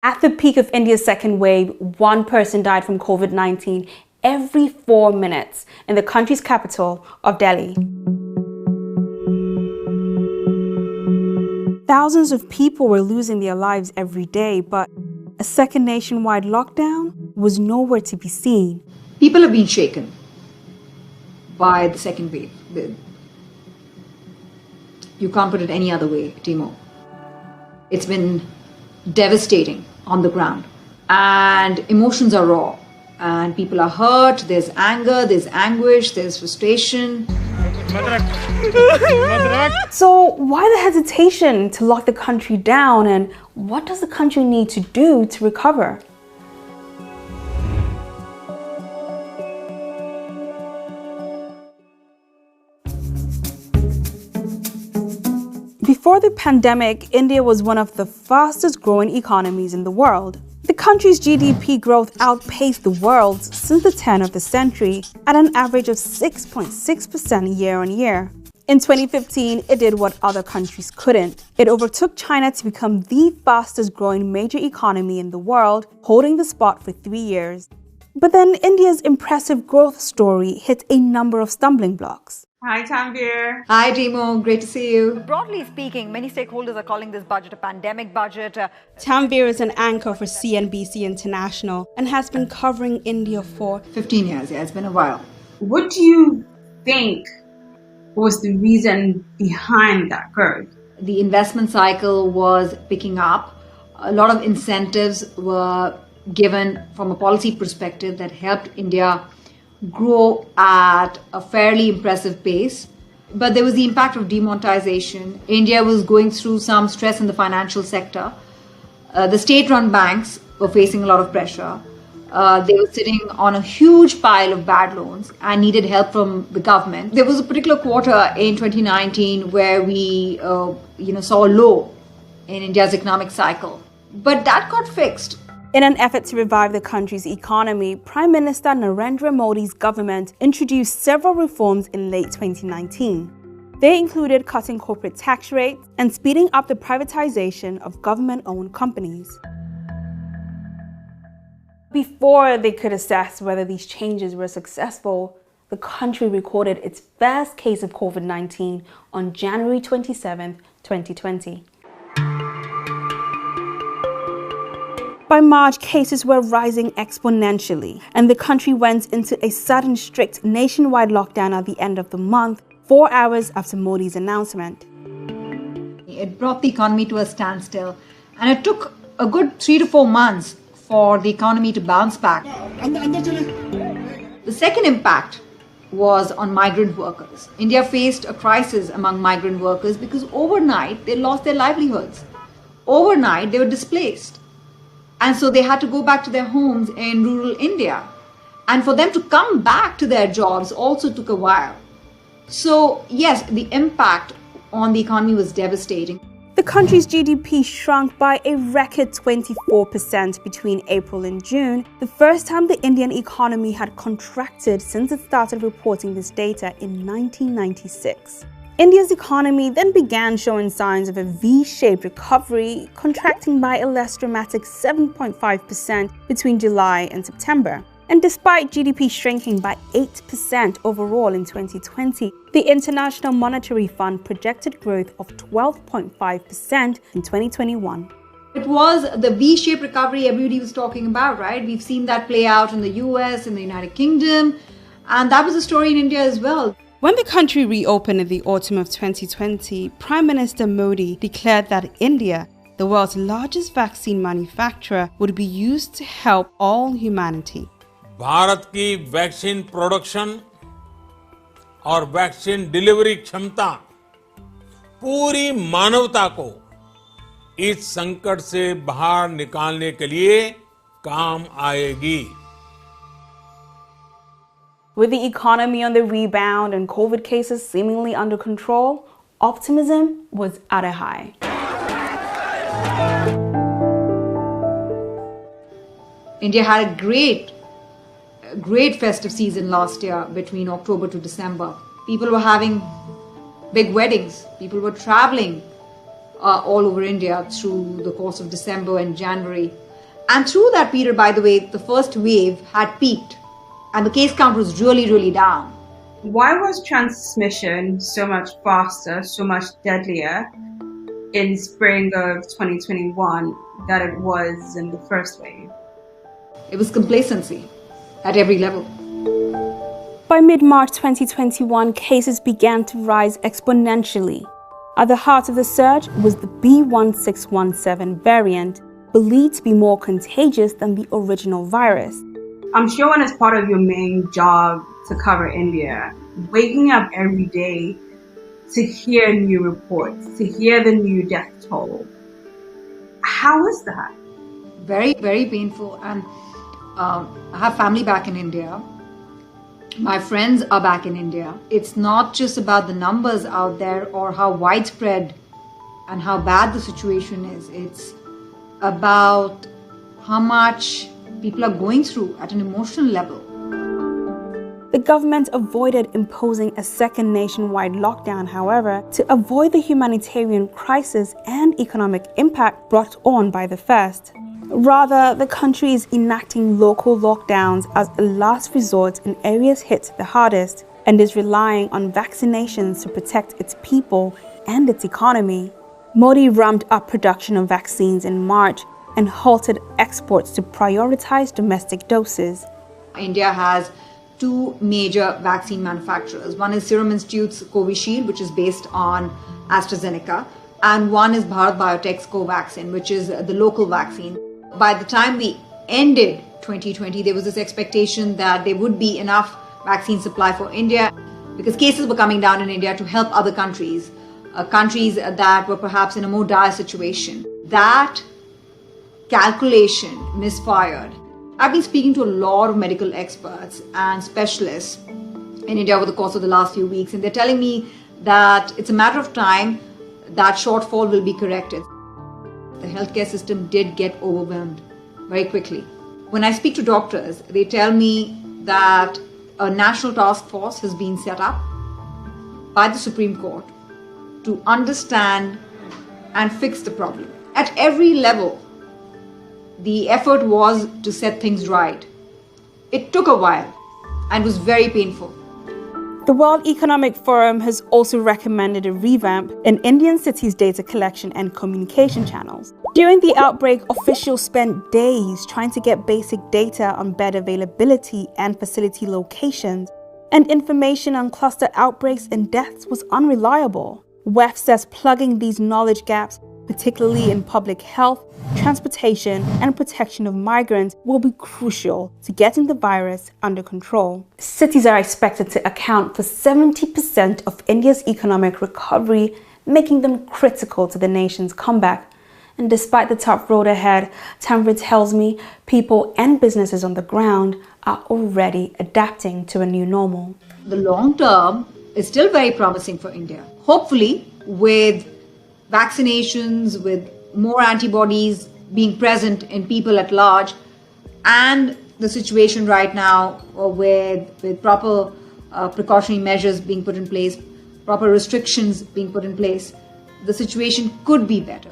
At the peak of India's second wave, one person died from COVID-19 every 4 minutes in the country's capital of Delhi. Thousands of people were losing their lives every day, but a second nationwide lockdown was nowhere to be seen. People have been shaken by the second wave. You can't put it any other way, Timo. It's been devastating on the ground. And emotions are raw. And people are hurt, there's anger, there's anguish, there's frustration. So why the hesitation to lock the country down, and what does the country need to do to recover? Before the pandemic, India was one of the fastest growing economies in the world. The country's GDP growth outpaced the world's since the turn of the century at an average of 6.6% year on year. In 2015, it did what other countries couldn't. It overtook China to become the fastest growing major economy in the world, holding the spot for 3 years. But then India's impressive growth story hit a number of stumbling blocks. Hi, Tanvir. Hi, Timo. Great to see you. Broadly speaking, many stakeholders are calling this budget a pandemic budget. Tanvir is an anchor for CNBC International and has been covering India for 15 years, yeah, it's been a while. What do you think was the reason behind that growth? The investment cycle was picking up. A lot of incentives were given from a policy perspective that helped India grow at a fairly impressive pace. But there was the impact of demonetization. India was going through some stress in the financial sector. The state-run banks were facing a lot of pressure. They were sitting on a huge pile of bad loans and needed help from the government. There was a particular quarter in 2019 where we saw a low in India's economic cycle. But that got fixed. In an effort to revive the country's economy, Prime Minister Narendra Modi's government introduced several reforms in late 2019. They included cutting corporate tax rates and speeding up the privatization of government-owned companies. Before they could assess whether these changes were successful, the country recorded its first case of COVID-19 on January 27, 2020. By March, cases were rising exponentially, and the country went into a sudden strict nationwide lockdown at the end of the month, 4 hours after Modi's announcement. It brought the economy to a standstill, and it took a good 3 to 4 months for the economy to bounce back. The second impact was on migrant workers. India faced a crisis among migrant workers because overnight they lost their livelihoods. Overnight they were displaced. And so they had to go back to their homes in rural India. And for them to come back to their jobs also took a while. So yes, the impact on the economy was devastating. The country's GDP shrunk by a record 24% between April and June, the first time the Indian economy had contracted since it started reporting this data in 1996. India's economy then began showing signs of a V-shaped recovery, contracting by a less dramatic 7.5% between July and September. And despite GDP shrinking by 8% overall in 2020, the International Monetary Fund projected growth of 12.5% in 2021. It was the V-shaped recovery everybody was talking about, right? We've seen that play out in the US, in the United Kingdom, and that was a story in India as well. When the country reopened in the autumn of 2020, Prime Minister Modi declared that India, the world's largest vaccine manufacturer, would be used to help all humanity. Bharat की vaccine production और vaccine delivery क्षमता पूरी मानवता को इस संकट से बाहर निकालने के लिए काम आएगी. With the economy on the rebound and COVID cases seemingly under control, optimism was at a high. India had a great festive season last year between October to December. People were having big weddings. People were traveling all over India through the course of December and January. And through that period, by the way, the first wave had peaked and the case count was really, really down. Why was transmission so much faster, so much deadlier in spring of 2021 than it was in the first wave? It was complacency at every level. By mid-March 2021, cases began to rise exponentially. At the heart of the surge was the B1617 variant, believed to be more contagious than the original virus. I'm sure when it's part of your main job to cover India, waking up every day to hear new reports, to hear the new death toll, how is that? Very, very painful. And I have family back in India. My friends are back in India. It's not just about the numbers out there or how widespread and how bad the situation is. It's about how much people are going through at an emotional level. The government avoided imposing a second nationwide lockdown, however, to avoid the humanitarian crisis and economic impact brought on by the first. Rather, the country is enacting local lockdowns as a last resort in areas hit the hardest and is relying on vaccinations to protect its people and its economy. Modi ramped up production of vaccines in March and halted exports to prioritize domestic doses. India has two major vaccine manufacturers. One is Serum Institute's Covishield, which is based on AstraZeneca, and one is Bharat Biotech's Covaxin, which is the local vaccine. By the time we ended 2020, there was this expectation that there would be enough vaccine supply for India because cases were coming down in India to help other countries, countries that were perhaps in a more dire situation. That calculation misfired. I've been speaking to a lot of medical experts and specialists in India over the course of the last few weeks, and they're telling me that it's a matter of time that shortfall will be corrected. The healthcare system did get overwhelmed very quickly. When I speak to doctors, they tell me that a national task force has been set up by the Supreme Court to understand and fix the problem. At every level, the effort was to set things right. It took a while and was very painful. The World Economic Forum has also recommended a revamp in Indian cities' data collection and communication channels. During the outbreak, officials spent days trying to get basic data on bed availability and facility locations, and information on cluster outbreaks and deaths was unreliable. WEF says plugging these knowledge gaps, particularly in public health, transportation, and protection of migrants, will be crucial to getting the virus under control. Cities are expected to account for 70% of India's economic recovery, making them critical to the nation's comeback. And despite the tough road ahead, Tanvir tells me people and businesses on the ground are already adapting to a new normal. The long term is still very promising for India. Hopefully, with vaccinations, with more antibodies being present in people at large, and the situation right now with proper precautionary measures being put in place, proper restrictions being put in place, the situation could be better.